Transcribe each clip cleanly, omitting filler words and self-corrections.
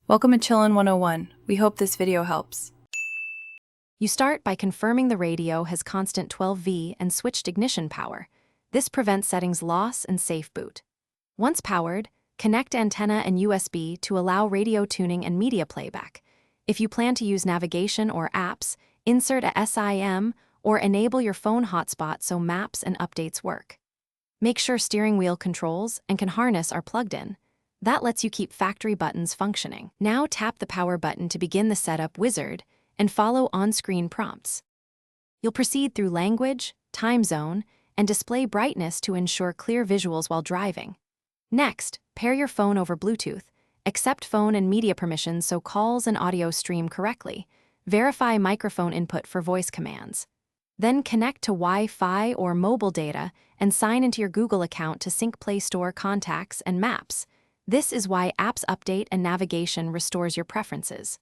Welcome to Chillin' 101. We hope this video helps. You start by confirming the radio has constant 12V and switched ignition power. This prevents settings loss and safe boot. Once powered, connect antenna and USB to allow radio tuning and media playback. If you plan to use navigation or apps, insert a SIM or enable your phone hotspot so maps and updates work. Make sure steering wheel controls and can harness are plugged in. That lets you keep factory buttons functioning. Now tap the power button to begin the setup wizard and follow on-screen prompts. You'll proceed through language, time zone, and display brightness to ensure clear visuals while driving. Next, pair your phone over Bluetooth, accept phone and media permissions so calls and audio stream correctly, verify microphone input for voice commands. Then connect to Wi-Fi or mobile data and sign into your Google account to sync Play Store contacts and maps. This is why Apps Update and Navigation restores your preferences.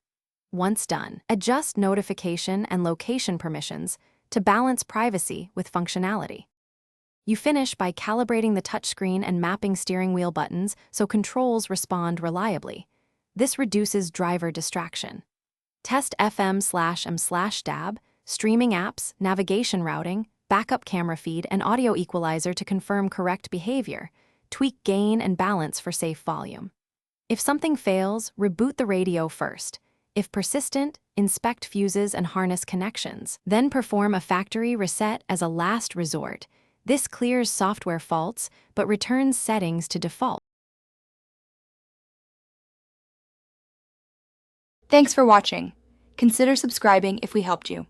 Once done, adjust notification and location permissions to balance privacy with functionality. You finish by calibrating the touchscreen and mapping steering wheel buttons so controls respond reliably. This reduces driver distraction. Test FM/M/DAB, streaming apps, navigation routing, backup camera feed, and audio equalizer to confirm correct behavior. Tweak gain and balance for safe volume. If something fails, reboot the radio first. If persistent, inspect fuses and harness connections. Then perform a factory reset as a last resort. This clears software faults, but returns settings to default. Thanks for watching. Consider subscribing if we helped you.